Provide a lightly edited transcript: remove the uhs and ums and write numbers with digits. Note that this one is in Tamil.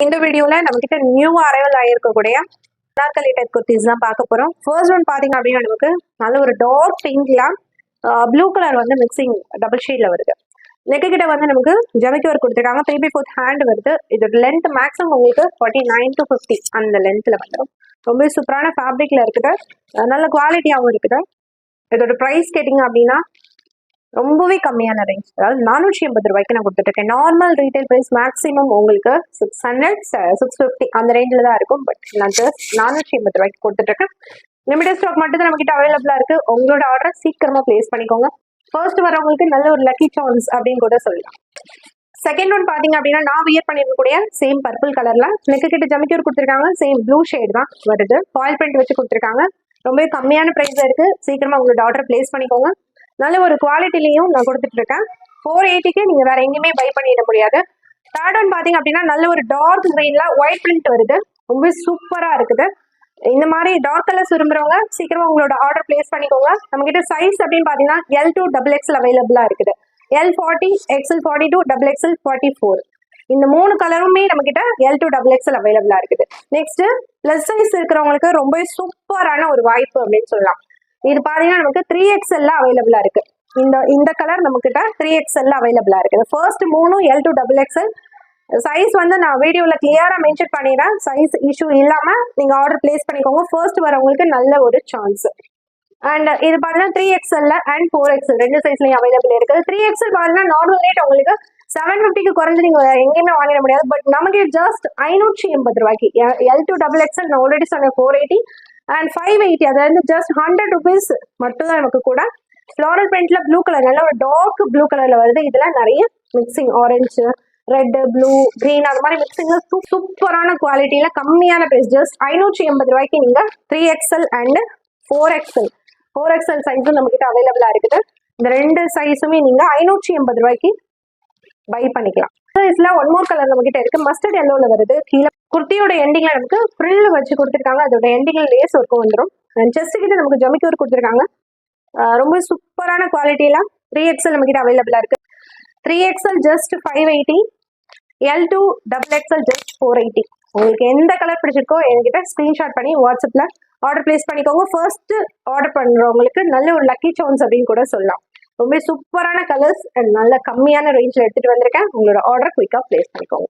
இந்த வீடியோல நம்ம கிட்ட நியூவா அரைவல் ஆயிருக்கக்கூடிய அனார்கலி டைப் குர்த்திஸ் தான் பார்க்க போறோம். ஃபர்ஸ்ட் ஒன் பாத்தீங்க அப்படின்னா நமக்கு நல்ல ஒரு டார்க் பிங்க்ல ப்ளூ கலர் வந்து மிக்சிங் டபுள் ஷேட்ல வருது. நெக்கு கிட்ட வந்து நமக்கு ஜமிக்கி ஒர்க் கொடுத்துருக்காங்க. 3/4 ஹேண்ட் வருது. இதோட லென்த் மேக்ஸிமம் உங்களுக்கு 49 to 50 அந்த லென்த்ல வந்துடும். ரொம்ப சூப்பரான ஃபேப்ரிக்ல இருக்குது, நல்ல குவாலிட்டியாகவும் இருக்குது. இதோட ப்ரைஸ் கேட்டிங்க அப்படின்னா ரொம்பவே கம்மியான ரேஞ்ச், அதாவது 480 ரூபாய்க்கு நான் கொடுத்துட்ருக்கேன். நார்மல் ரீட்டைல் ப்ரைஸ் மேக்ஸிமம் உங்களுக்கு 600 650 அந்த ரேஞ்சில் தான் இருக்கும். பட் நான் ஜஸ்ட் 480 ரூபாய்க்கு கொடுத்துட்ருக்கேன். லிமிடெட் ஸ்டாக் மட்டும் தான் நம்ம கிட்ட அவைலபிளா இருக்கு. உங்களோட ஆர்டர் சீக்கிரமா பிளேஸ் பண்ணிக்கோங்க. ஃபர்ஸ்ட் வரவங்களுக்கு நல்ல ஒரு லக்கி சான்ஸ் அப்படின்னு கூட சொல்லலாம். செகண்ட் ஒன் பாத்தீங்க அப்படின்னா நான் வியர் பண்ணிருக்கக்கூடிய சேம் பர்பிள் கலர்ல நெக்கு கிட்ட ஜமிக்கி கொடுத்துருக்காங்க. சேம் ப்ளூ ஷேட் தான் வருது. ஃபாயில் பிரிண்ட் வச்சு கொடுத்துருக்காங்க. ரொம்பவே கம்மியான பிரைஸ் இருக்கு. சீக்கிரமா உங்களோட ஆர்டர் பிளேஸ் பண்ணிக்கோங்க. நல்ல ஒரு குவாலிட்டிலையும் நான் கொடுத்துட்டு இருக்கேன். 480க்கு நீங்க வேற எங்கேயுமே பை பண்ணிட முடியாது. தேர்ட் ஒன் பாத்தீங்க அப்படின்னா நல்ல ஒரு டார்க் கிரீன்ல ஒயிட் பிரிண்ட் வருது. ரொம்ப சூப்பரா இருக்குது. இந்த மாதிரி டார்க் கலர்ஸ் விரும்புறவங்க சீக்கிரமா உங்களோட ஆர்டர் பிளேஸ் பண்ணிக்கோங்க. நம்ம கிட்ட சைஸ் அப்படின்னு பாத்தீங்கன்னா L to XXL அவைலபிளா இருக்குது. L40, XL42, XXL 44 இந்த 3 கலருமே நம்ம கிட்ட L to XXL அவைலபிளா இருக்குது. நெக்ஸ்ட் பிளஸ் சைஸ் இருக்கிறவங்களுக்கு ரொம்ப சூப்பரான ஒரு வாய்ப்பு அப்படின்னு சொல்லலாம். இது பாத்தீங்கன்னா நமக்கு 3XL அவைலபிளா இருக்கு. இந்த கலர் நம்ம கிட்ட 3XL அவைலபிளா இருக்கு. First 3 L to XXL size வந்து நான் வீடியோல கிளியரா மென்ஷன் பண்ணிடுறேன். சைஸ் இஷ்யூ இல்லாம நீங்க ஆர்டர் பிளேஸ் பண்ணிக்கோங்க. ஃபர்ஸ்ட் வரவங்களுக்கு நல்ல ஒரு சான்ஸ். அண்ட் இது பாத்தீங்கன்னா 3XL அண்ட் 4XL ரெண்டு சைஸ்லயும் அவைலபிள் இருக்கு. 3XL பாத்தீங்கன்னா நார்மல் ரேட் உங்களுக்கு 750க்கு குறைஞ்சு நீங்க எங்கேயுமே வாங்கிட முடியாது. பட் நமக்கு ஜஸ்ட் 580 ரூபாய்க்கு L to XXL நான் ஆல்ரெடி சொன்ன 480 அண்ட் 580 அதாவது ஜஸ்ட் 100 rupees மட்டும் தான் நமக்கு கூட. ஃப்ளாரல் பிரிண்ட்ல ப்ளூ கலர் நல்ல ஒரு டார்க் ப்ளூ கலர்ல வருது. இதுல நிறைய mixing orange, red, blue, green அந்த மாதிரி மிக்சிங்ல சூப்பரான குவாலிட்டியில கம்மியான பிரைஸ் ஜஸ்ட் 580 ரூபாய்க்கு நீங்க 3XL அண்ட் 4XL சைஸும் நம்ம கிட்ட அவைலபிளா இருக்குது. இந்த ரெண்டு சைஸுமே நீங்க 580 ரூபாய்க்கு பை பண்ணிக்கலாம். சைஸ்ல ஒன் மோர் கலர் நம்ம கிட்ட இருக்கு. மஸ்டர்ட் எல்லோல வருது. கீழே குர்த்தியோட எண்டிங்ல நமக்கு ஃப்ரில் வச்சு கொடுத்துருக்காங்க. அதோட எண்டிங்ல லேஸ் ஒர்க்கும் வந்துடும். செஸ்ட் கிட்ட நமக்கு ஜமிக்கி ஒர்க் கொடுத்துருக்காங்க. ரொம்ப சூப்பரான குவாலிட்டியில 3XL நம்ம கிட்ட அவைலபிளா இருக்கு. 3XL just 580, L to XXL just 480. உங்களுக்கு எந்த கலர் பிடிச்சிருக்கோ என்கிட்ட ஸ்கிரீன்ஷாட் பண்ணி வாட்ஸ்அப்ல ஆர்டர் பிளேஸ் பண்ணிக்கோங்க. ஃபர்ஸ்ட் ஆர்டர் பண்றவங்களுக்கு நல்ல ஒரு லக்கி சான்ஸ் அப்படின்னு கூட சொல்லலாம். ரொம்ப சூப்பரான கலர்ஸ் அண்ட் நல்ல கம்மியான ரேஞ்சில் எடுத்துட்டு வந்திருக்கேன். உங்களோட ஆர்டர் குயிக்கா பிளேஸ் பண்ணிக்கோங்க.